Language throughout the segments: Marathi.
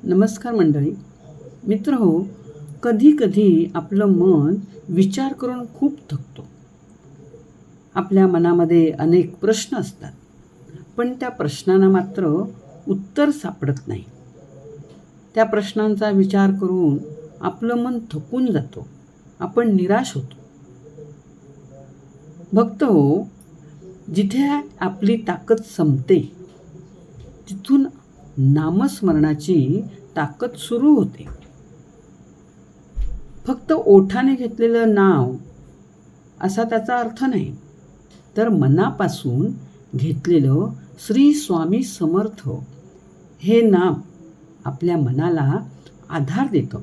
नमस्कार मंडळी. मित्र हो, कधी कधी आपलं मन विचार करून खूप थकतो. आपल्या मनामध्ये अनेक प्रश्न असतात, पण त्या प्रश्नांना मात्र उत्तर सापडत नाही. त्या प्रश्नांचा विचार करून आपलं मन थकून जातो, आपण निराश होतो. भक्त हो, जिथे आपली ताकद संपते तिथून नामस्मरणाची ताकद सुरू होते. फक्त ओठाने घेतलेलं नाव असा त्याचा अर्थ नाही, तर मनापासून घेतलेलं श्री स्वामी समर्थ हे नाम आपल्या मनाला आधार देतं,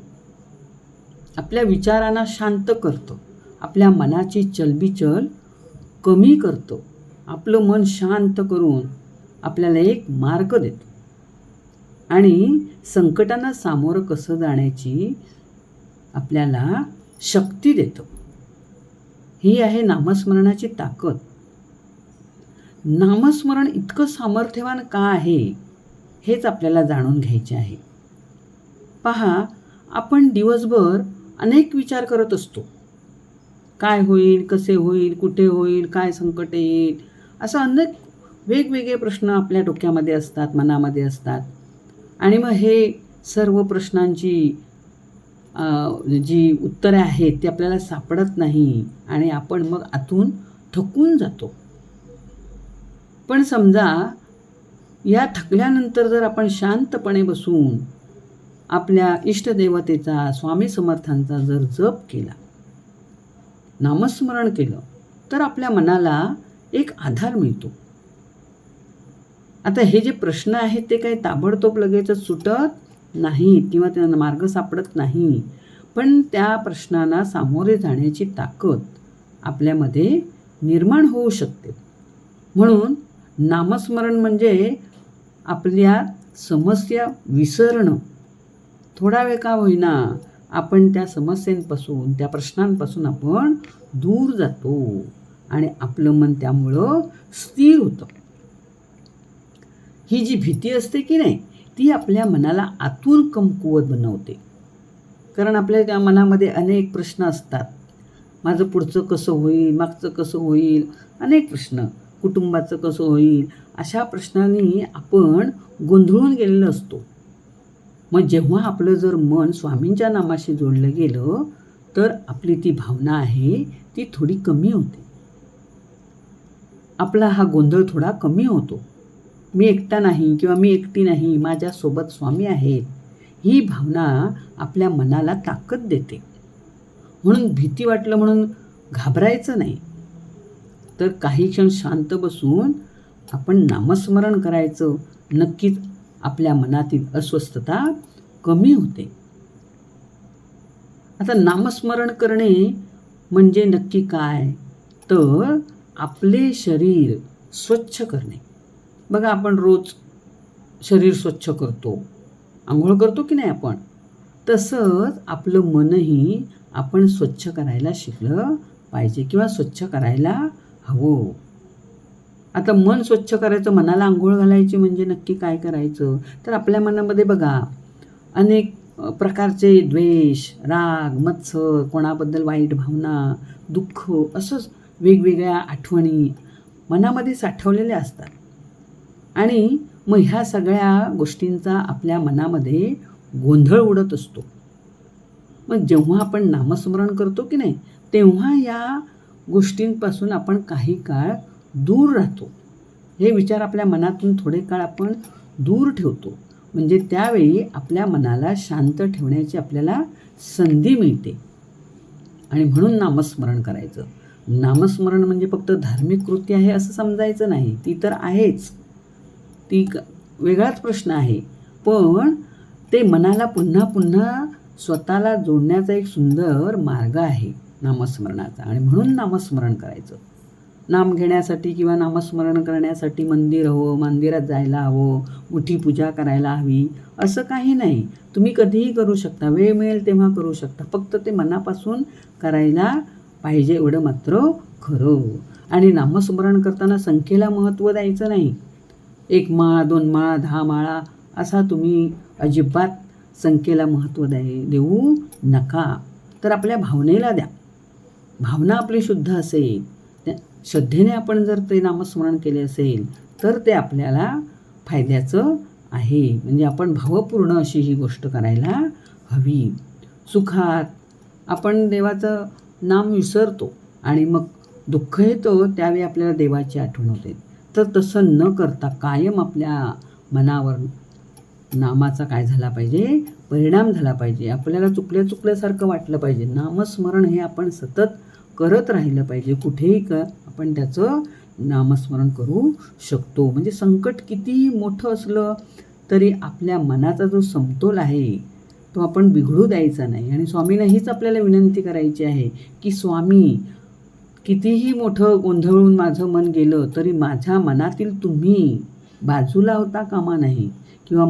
आपल्या विचारांना शांत करतं, आपल्या मनाची चलबिचल कमी करतं, आपलं मन शांत करून आपल्याला एक मार्ग देतो आणि संकटांना सामोरं कसं जाण्याची आपल्याला शक्ती देतं. ही आहे नामस्मरणाची ताकद. नामस्मरण इतकं सामर्थ्यवान का आहे हेच आपल्याला जाणून घ्यायचे आहे. पहा, आपण दिवसभर अनेक विचार करत असतो. काय होईल, कसे होईल, कुठे होईल, काय संकट येईल, असं अनेक वेगवेगळे प्रश्न आपल्या डोक्यामध्ये असतात, मनामध्ये असतात. आणि मग हे सर्व प्रश्नांची जी उत्तरे आहेत ती आपल्याला सापडत नाही आणि आपण मग आतून थकून जातो. पण समजा या थकल्यानंतर जर आपण शांतपणे बसून आपल्या इष्टदेवतेचा, स्वामी समर्थांचा जर जप केला, नामस्मरण केलं, तर आपल्या मनाला एक आधार मिळतो. आता हे जे प्रश्न आहेत ते काही ताबडतोब लगेचच सुटत नाहीत किंवा त्यांना मार्ग सापडत नाही, पण त्या प्रश्नांना सामोरे जाण्याची ताकद आपल्यामध्ये निर्माण होऊ शकते. म्हणून नामस्मरण म्हणजे आपल्या समस्या विसरणं. थोडा वेळ का होईना आपण त्या समस्यांपासून, त्या प्रश्नांपासून आपण दूर जातो आणि आपलं मन त्यामुळं स्थिर होतं. ही जी भीती असते की नाही, ती आपल्या मनाला आतून कमकुवत बनवते. कारण आपल्या त्या मनामध्ये अनेक प्रश्न असतात. माझं पुढचं कसं होईल, मागचं कसं होईल, अनेक प्रश्न, कुटुंबाचं कसं होईल, अशा प्रश्नांनी आपण गोंधळून गेलेलो असतो. मग जेव्हा आपलं जर मन स्वामींच्या नामाशी जोडलं गेलं, तर आपली ती भावना आहे ती थोडी कमी होते. आपला हा गोंधळ थोडा कमी होतो. मी एकटा नाही किंवा मी एकटी नाही, माझ्यासोबत स्वामी आहेत, ही भावना आपल्या मनाला ताकद देते. म्हणून भीती वाटलं म्हणून घाबरायचं नाही, तर काही क्षण शांत बसून आपण नामस्मरण करायचं. नक्कीच आपल्या मनातील अस्वस्थता कमी होते. आता नामस्मरण करणे म्हणजे नक्की काय, तर आपले शरीर स्वच्छ करणे. बघा, आपण रोज शरीर स्वच्छ करतो, आंघोळ करतो की नाही आपण, तसंच आपलं मनही आपण स्वच्छ करायला शिकलं पाहिजे किंवा स्वच्छ करायला हवं. आता मन स्वच्छ करायचं, मनाला आंघोळ घालायची म्हणजे नक्की काय करायचं, तर आपल्या मनामध्ये बघा अनेक प्रकारचे द्वेष, राग, मत्सर, कोणाबद्दल वाईट भावना, दुःख, असंच वेगवेगळ्या आठवणी मनामध्ये साठवलेल्या असतात. आणि मग ह्या सगळ्या गोष्टींचा आपल्या मनामध्ये गोंधळ उडत असतो. मग जेव्हा आपण नामस्मरण करतो की नाही, तेव्हा या गोष्टींपासून आपण काही काळ दूर राहतो. हे विचार आपल्या मनातून थोडे काळ आपण दूर ठेवतो. म्हणजे त्यावेळी आपल्या मनाला शांत ठेवण्याची आपल्याला संधी मिळते. आणि म्हणून नामस्मरण करायचं. नामस्मरण म्हणजे फक्त धार्मिक कृती आहे असं समजायचं नाही. ती तर आहेच, ती वेगळाच प्रश्न आहे. पण ते मनाला पुन्हा पुन्हा स्वतःला जोडण्याचा एक सुंदर मार्ग आहे नामस्मरणाचा, आणि म्हणून नामस्मरण करायचं. नाम घेण्यासाठी किंवा नामस्मरण करण्यासाठी मंदिर हवं, मंदिरात जायला हवं, मोठी पूजा करायला हवी, असं काही नाही. तुम्ही कधीही करू शकता, वेळ मिळेल तेव्हा करू शकता. फक्त ते मनापासून करायला पाहिजे, एवढं मात्र खरं. आणि नामस्मरण करताना संख्येला महत्त्व द्यायचं नाही. 1 माळा, 2 माळा, 10 माळा असा तुम्ही अजिबात संख्येला महत्त्व देऊ नका, तर आपल्या भावनेला द्या. भावना आपली शुद्ध असेल, त्या श्रद्धेने आपण जर ते नामस्मरण केले असेल तर ते आपल्याला फायद्याचं आहे. म्हणजे आपण भावपूर्ण अशी ही गोष्ट करायला हवी. सुखात आपण देवाचं नाम विसरतो आणि मग दुःख येतं, त्यावेळी आपल्याला देवाची आठवण होते. तर तसं न करता कायम आपल्या मनावर नामाचा काय झाला पाहिजे, परिणाम झाला पाहिजे. आपल्याला चुकल्यासारखं वाटलं पाहिजे. नामस्मरण हे आपण सतत करत राहिलं पाहिजे. कुठेही आपण त्याचं नामस्मरण करू शकतो. म्हणजे संकट कितीही मोठं असलं तरी आपल्या मनाचा जो समतोल आहे तो आपण बिघडू द्यायचा नाही. आणि स्वामींना हीच आपल्याला विनंती करायची आहे की स्वामी, कितीही मोठं गोंधळून माझं मन गेलं तरी माझ्या मनातील तुम्ही बाजूला होता कामा नाही, किंवा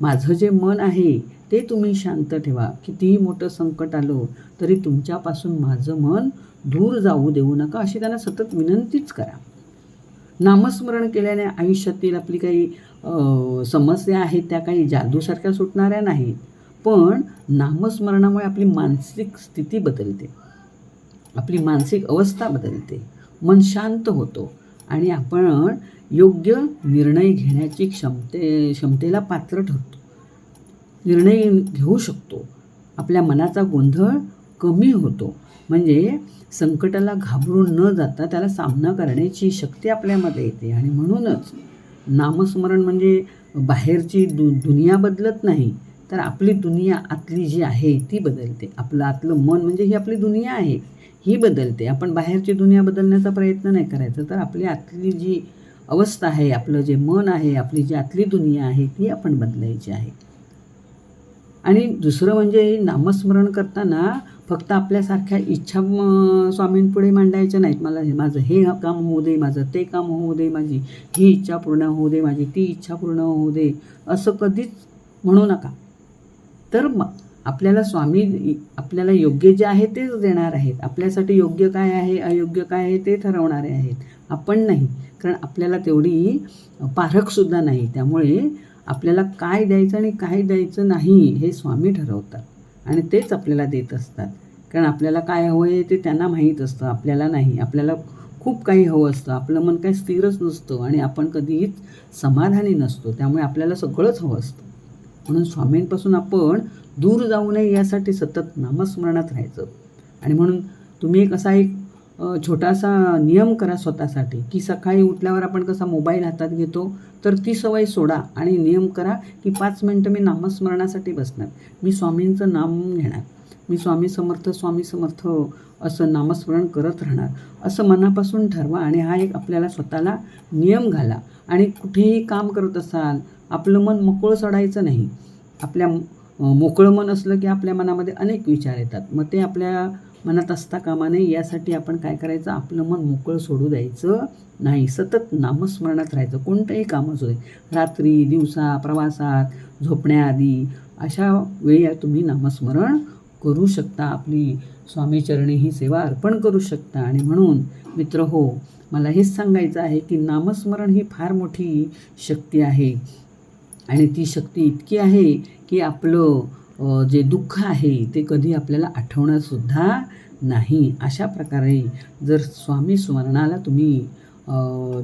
माझं जे मन आहे ते तुम्ही शांत ठेवा. कितीही मोठं संकट आलं तरी तुमच्यापासून माझं मन दूर जाऊ देऊ नका, अशी त्यांना सतत विनंतीच करा. नामस्मरण केल्याने आयुष्यातील आपली काही समस्या आहेत त्या काही जादूसारख्या सुटणाऱ्या नाहीत, पण नामस्मरणामुळे आपली मानसिक स्थिती बदलते, आपली मानसिक अवस्था बदलते, मन शांत होतो आणि आपण योग्य निर्णय घेण्याची क्षमतेला पात्र ठरतो. निर्णय घेऊ शकतो. आपल्या मनाचा गोंधळ कमी होतो. म्हणजे संकटाला घाबरून न जाता त्याला सामना करण्याची शक्ती आपल्यामध्ये येते. आणि म्हणूनच नामस्मरण म्हणजे बाहेरची दुनिया बदलत नाही, तर आपली दुनिया आतली जी आहे ती बदलते. आपलं आतलं मन म्हणजे ही आपली दुनिया आहे, ही बदलते. आपण बाहेरची दुनिया बदलण्याचा प्रयत्न नाही करायचा, तर आपली आतली जी अवस्था आहे, आपलं जे मन आहे, आपली जी आतली दुनिया आहे ती आपण बदलायची आहे. आणि दुसरं म्हणजे नामस्मरण करताना फक्त आपल्यासारख्या इच्छा स्वामींपुढे मांडायच्या नाहीत. मला माझं हे काम होऊ दे, माझं ते काम होऊ दे, माझी ही इच्छा पूर्ण होऊ दे, माझी ती इच्छा पूर्ण होऊ दे, असं कधीच म्हणू नका. तर आपल्याला स्वामी आपल्याला योग्य जे आहे तेच देणार आहेत. आपल्यासाठी योग्य काय आहे, अयोग्य काय आहे ते ठरवणारे आहेत, आपण नाही. कारण आपल्याला तेवढी पारखसुद्धा नाही. त्यामुळे आपल्याला काय द्यायचं आणि काय द्यायचं नाही हे स्वामी ठरवतात आणि तेच आपल्याला देत असतात. कारण आपल्याला काय हवं आहे ते त्यांना माहीत असतं, आपल्याला नाही. आपल्याला खूप काही हवं असतं, आपलं मन काही स्थिरच नसतं आणि आपण कधीच समाधानी नसतो. त्यामुळे आपल्याला सगळंच हवं असतं. म्हणून स्वामींपासून आपण दूर जाऊ नये यासाठी सतत नामस्मरणात राहायचं. आणि म्हणून तुम्ही एक छोटासा नियम करा स्वतःसाठी की सकाळी उठल्यावर आपण कसा मोबाईल हातात घेतो, तर ती सवय सोडा आणि नियम करा की 5 मिनटं मी नामस्मरणासाठी बसणार, मी स्वामींचं नाम घेणार, मी स्वामी समर्थ असं नामस्मरण करत राहणार, असं मनापासून ठरवा. आणि हा एक आपल्याला स्वतःला नियम घाला. आणि कुठेही काम करत असाल, आपलं मन मोकळं सोडायचं नाही. आपल्या मोकळं मन असलं की आपल्या मनामध्ये अनेक विचार येतात, मग ते आपल्या मनात असता कामा नये. यासाठी आपण काय करायचं, आपलं मन मोकळं सोडू द्यायचं नाही. सतत नामस्मरणात राहायचं. कोणतंही काम असू दे, रात्री, दिवसा, प्रवासात, झोपण्याआधी, अशा वेळी तुम्ही नामस्मरण करू शकता. आपली स्वामीचरणी ही सेवा अर्पण करू शकता. आणि म्हणून मित्र हो, मला हेच सांगायचं आहे की नामस्मरण ही फार मोठी शक्ती आहे. आणि ती शक्ती इतकी आहे की आपलं जे दुःख आहे ते कधी आपल्याला आठवणंसुद्धा नाही. अशा प्रकारे जर स्वामी स्मरणाला तुम्ही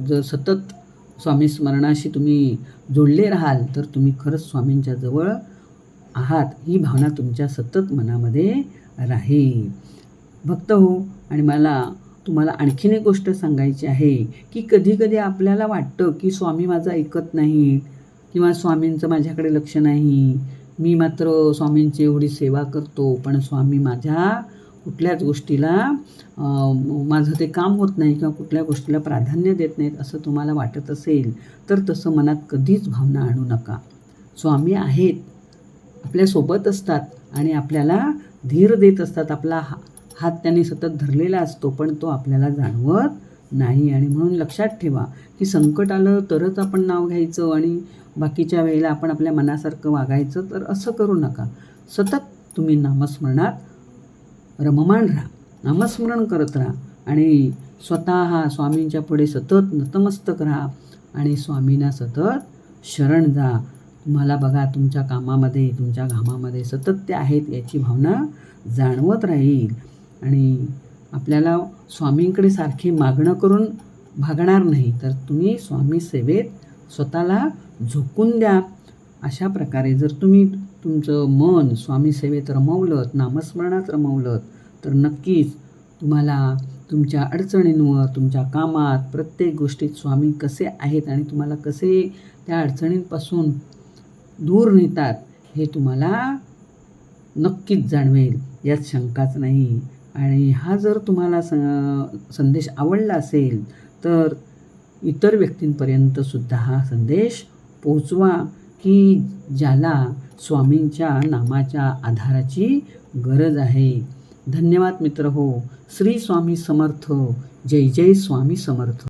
जर सतत स्वामी स्मरणाशी तुम्ही जोडले राहाल तर तुम्ही खरंच स्वामींच्या जवळ आहात, ही भावना तुमच्या सतत मनामध्ये राहील. भक्त हो, आणि मला तुम्हाला आणखीन एक गोष्ट सांगायची आहे की कधी आपल्याला वाटतं की स्वामी माझं ऐकत नाहीत किंवा स्वामींचं माझ्याकडे लक्ष नाही, मी मात्र स्वामींची एवढी सेवा करतो पण स्वामी माझ्या कुठल्याच गोष्टीला माझं ते काम होत नाही किंवा कुठल्या गोष्टीला प्राधान्य देत नाहीत असं तुम्हाला वाटत असेल तर तसं मनात कधीच भावना आणू नका. स्वामी आहेत, आपल्यासोबत असतात आणि आपल्याला धीर देत असतात. आपला हात त्यांनी सतत धरलेला असतो पण तो आपल्याला जाणवत नाही. आणि म्हणून लक्षात ठेवा की संकट आलं तरच आपण नाव घ्यायचं आणि बाकीच्या वेळेला आपण आपल्या मनासारखं वागायचं, तर असं करू नका. सतत तुम्ही नामस्मरणात रममाण राहा, नामस्मरण करत राहा आणि स्वतः स्वामींच्या पुढे सतत नतमस्तक राहा आणि स्वामींना सतत शरण जा. तुम्हाला बघा तुमच्या कामामध्ये, तुमच्या घामामध्ये सतत ते आहेत याची भावना जाणवत राहील आणि आपल्याला स्वामींकडे सारखे मागणं करून भागणार नाही, तर तुम्ही स्वामी सेवेत स्वतःला झोकून द्या. अशा प्रकारे जर तुम्ही तुमचं मन स्वामी सेवेत रमवलं, नामस्मरणात रमवलं, तर नक्कीच तुम्हाला तुमच्या अडचणींवर, तुमच्या कामात, प्रत्येक गोष्टीत स्वामी कसे आहेत आणि तुम्हाला कसे त्या अडचणींपासून दूर नेतात हे तुम्हाला नक्कीच जाणवेल, यात शंकाच नाही. आणि हा जर तुम्हाला संदेश आवडला असेल तर इतर व्यक्तींपर्यंतसुद्धा हा संदेश पोहोचवा, की ज्याला स्वामींच्या नामाच्या आधाराची गरज आहे. धन्यवाद मित्रहो. श्री स्वामी समर्थ. जय जय स्वामी समर्थ.